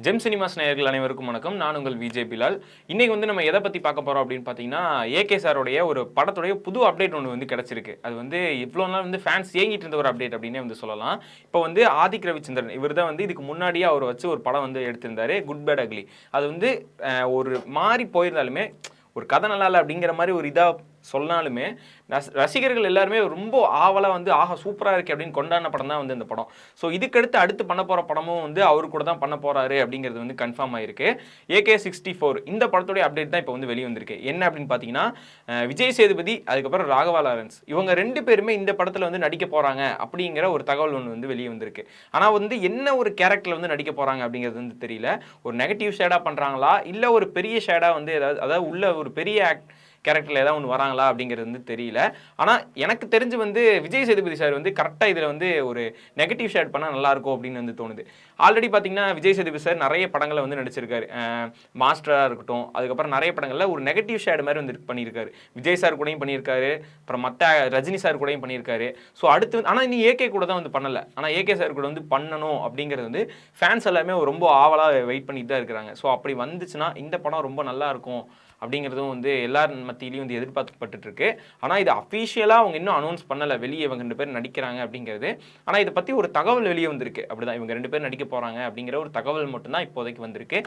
GeM cinemas நேயர்கள் அனைவருக்கும் வணக்கம். நான் உங்கள் விஜய் பிலால். இன்னைக்கு நம்ம எதை பத்தி பார்க்க போறோம் அப்படின்னு பார்த்தீங்கன்னா, ஏகே சாருடைய ஒரு படத்துடைய புது அப்டேட் ஒண்ணு கிடைச்சிருக்கு. அது இவ்வளோ நாள் ஃபேன்ஸ் ஏங்கிட்டு இருந்த ஒரு அப்டேட் அப்படின்னே சொல்லலாம். இப்போ ஆதிக் ரவிச்சந்திரன் இவர் தான் இதுக்கு முன்னாடியே அவர் வச்சு ஒரு படம் எடுத்திருந்தாரு, குட் பேட் அக்லி. அது ஒரு மாறி போயிருந்தாலுமே ஒரு கதை நல்லா இல்லை அப்படிங்கிற மாதிரி ஒரு இதாக சொன்னாலுமே ரசிகர்கள் எல்லாருமே ரொம்ப ஆவலாக ஆஹா சூப்பராக இருக்கு அப்படின்னு கொண்டாடின படம் தான் இந்த படம். ஸோ இதுக்கடுத்து அடுத்து பண்ண போகிற படமும் அவரு கூட தான் பண்ண போகிறாரு அப்படிங்கிறது கன்ஃபார்ம் ஆயிருக்கு. AK64 இந்த படத்துடைய அப்டேட் தான் இப்போ வெளியே வந்திருக்கு. என்ன அப்படின்னு பார்த்தீங்கன்னா, விஜய் சேதுபதி அதுக்கப்புறம் ராகவா லாரன்ஸ் இவங்க 2 பேருமே இந்த படத்தில் நடிக்க போகிறாங்க அப்படிங்கிற ஒரு தகவல் ஒன்று வெளியே வந்திருக்கு. ஆனால் என்ன ஒரு கேரக்டரில் நடிக்க போகிறாங்க அப்படிங்கிறது தெரியல. ஒரு நெகட்டிவ் ஷேடாக பண்ணுறாங்களா இல்லை ஒரு பெரிய ஷேடாக அதாவது உள்ள ஒரு பெரிய கேரக்டரில் ஏதாவது ஒன்று வராங்களா அப்படிங்கிறது தெரியல. ஆனால் எனக்கு தெரிஞ்சு விஜய் சேதுபதி சார் கரெக்டாக இதில் ஒரு நெகட்டிவ் ஷேட் பண்ணால் நல்லாயிருக்கும் அப்படின்னு தோணுது. ஆல்ரெடி பார்த்தீங்கன்னா விஜய் சேதுபதி சார் நிறைய படங்களை நடிச்சிருக்காரு. மாஸ்டராக இருக்கட்டும், அதுக்கப்புறம் நிறைய படங்களில் ஒரு நெகட்டிவ் ஷேட் மாதிரி பண்ணியிருக்காரு. விஜய் சார் கூடயும் பண்ணியிருக்காரு, அப்புறம் மற்ற ரஜினி சார் கூடயும் பண்ணியிருக்காரு. ஸோ அடுத்து ஆனால் இன்னும் ஏகே கூட தான் பண்ணலை. ஆனால் ஏகே சார் கூட பண்ணணும் அப்படிங்கிறது ஃபேன்ஸ் எல்லாமே ரொம்ப ஆவலாக வெயிட் பண்ணிட்டு தான் இருக்கிறாங்க. ஸோ அப்படி வந்துச்சுன்னா இந்த படம் ரொம்ப நல்லா இருக்கும் அப்படிங்கிறதும் எல்லாரும் மத்தியிலையும் எதிர்பார்க்கப்பட்டு இருக்கு. ஆனால் இது அஃபீஷியலாக அவங்க இன்னும் அனௌன்ஸ் பண்ணலை வெளியே இவங்க 2 பேர் நடிக்கிறாங்க அப்படிங்கிறது. ஆனால் இதை பற்றி ஒரு தகவல் வெளியே வந்திருக்கு. அப்படிதான் இவங்க 2 பேர் நடிக்க போகிறாங்க அப்படிங்கிற ஒரு தகவல் மட்டும்தான் இப்போதைக்கு வந்திருக்கு.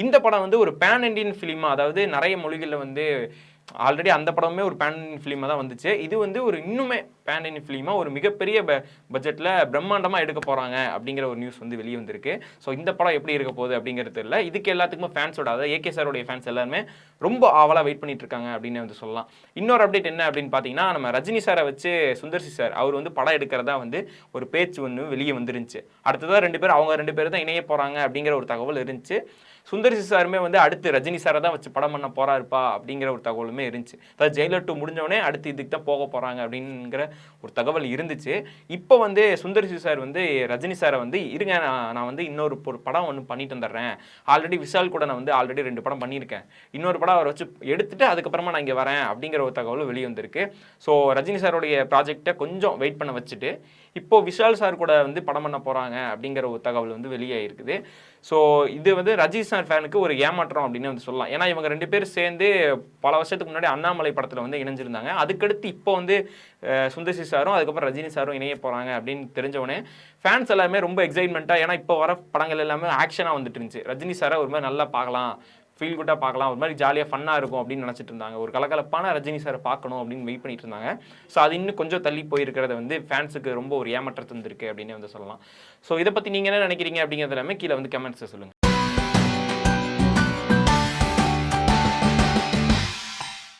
இந்த படம் ஒரு பேன் இண்டியன் ஃபிலிமா, அதாவது நிறைய மொழிகளில் ஆல்ரெடி அந்த படமே ஒரு பேன் இண்டியன் ஃபிலிமாக தான் வந்துச்சு. இது ஒரு இன்னுமே பேன் இண்டியன் ஃபிலிமாக ஒரு மிகப்பெரிய பட்ஜெட்டில் பிரம்மாண்டமாக எடுக்க போகிறாங்க அப்படிங்கிற ஒரு நியூஸ் வெளியே வந்திருக்கு. ஸோ இந்த படம் எப்படி இருக்க போகுது அப்படிங்கிறது தெரியல. இதுக்கு எல்லாத்துக்குமே ஃபேன்ஸோட, அதாவது ஏகே சாருடைய ஃபேன்ஸ் எல்லாருமே ரொம்ப ஆவலாக வெயிட் பண்ணிட்டு இருக்காங்க அப்படின்னு சொல்லலாம். இன்னொரு அப்டேட் என்ன அப்படின்னு பார்த்தீங்கன்னா, நம்ம ரஜினி சாரை வச்சு சுந்தர்சி சார் அவர் படம் எடுக்கிறதா ஒரு பேச்சு வெளியே வந்துருந்துச்சு. அடுத்ததான் 2 பேர் அவங்க 2 பேர் தான் இணைய போகிறாங்க அப்படிங்கிற ஒரு தகவல் இருந்துச்சு. சுந்தர்சி சாருமே அடுத்து ரஜினி சாரை தான் வச்சு படம் பண்ண போறாருப்பா அப்படிங்கிற ஒரு தகவலுமே இருந்துச்சு. அதாவது ஜெயிலர் 2 முடிஞ்சவொடனே அடுத்து இதுக்கு தான் போக போறாங்க அப்படிங்கிற ஒரு தகவல் இருந்துச்சு. இப்போ சுந்தர்சி சார் ரஜினி சாரை இருங்க, நான் இன்னொரு படம் ஒன்று பண்ணிட்டு வந்துடுறேன். ஆல்ரெடி விஷால் கூட நான் ஆல்ரெடி 2 படம் பண்ணியிருக்கேன். இன்னொரு படம் அவரை வச்சு எடுத்துட்டு அதுக்கப்புறமா நான் இங்கே வரேன் அப்படிங்கிற ஒரு தகவல் வெளியே வந்திருக்கு. ஸோ ரஜினி சாருடைய ப்ராஜெக்டை கொஞ்சம் வெயிட் பண்ண வச்சுட்டு இப்போ விஷால் சார் கூட படம் பண்ண போறாங்க அப்படிங்கிற ஒரு தகவல் வெளியே இருக்குது. ஸோ இது ரஜினி சார் ஃபேனுக்கு ஒரு ஏமாற்றம் அப்படின்னு சொல்லலாம். ஏன்னா இவங்க 2 பேர் சேர்ந்து பல வருஷத்துக்கு முன்னாடி அண்ணாமலை படத்தில் இணைஞ்சிருந்தாங்க. அதுக்கடுத்து இப்போ சுந்தர்சி சாரும் அதுக்கப்புறம் ரஜினி சாரும் இணைய போகிறாங்க அப்படின்னு தெரிஞ்சவொடனே ஃபேன்ஸ் எல்லாமே ரொம்ப எக்ஸைட்மெண்ட்டாக, ஏன்னா இப்போ வர படங்கள் எல்லாமே ஆக்ஷனாக இருந்துச்சு. ரஜினி சாரை ஒரு மாதிரி நல்லா பார்க்கலாம், ஃபீல் குட்டாக பார்க்கலாம், ஒரு மாதிரி ஜாலியாக ஃபன்னாக இருக்கும் அப்படின்னு நினச்சிட்டு இருந்தாங்க. ஒரு கலகலப்பான ரஜினி சாரை பார்க்கணும் அப்படின்னு வெயிட் பண்ணிட்டு இருந்தாங்க. ஸோ அது இன்னும் கொஞ்சம் தள்ளி போயிருக்கிறத ஃபேன்ஸுக்கு ரொம்ப ஒரு ஏமாற்றத்தை இருந்திருக்கு அப்படின்னு சொல்லலாம். ஸோ இதை பற்றி நீங்கள் என்ன நினைக்கிறீங்க அப்படிங்கிறது எல்லாமே கீழே கமெண்ட்ஸை சொல்லுங்கள்.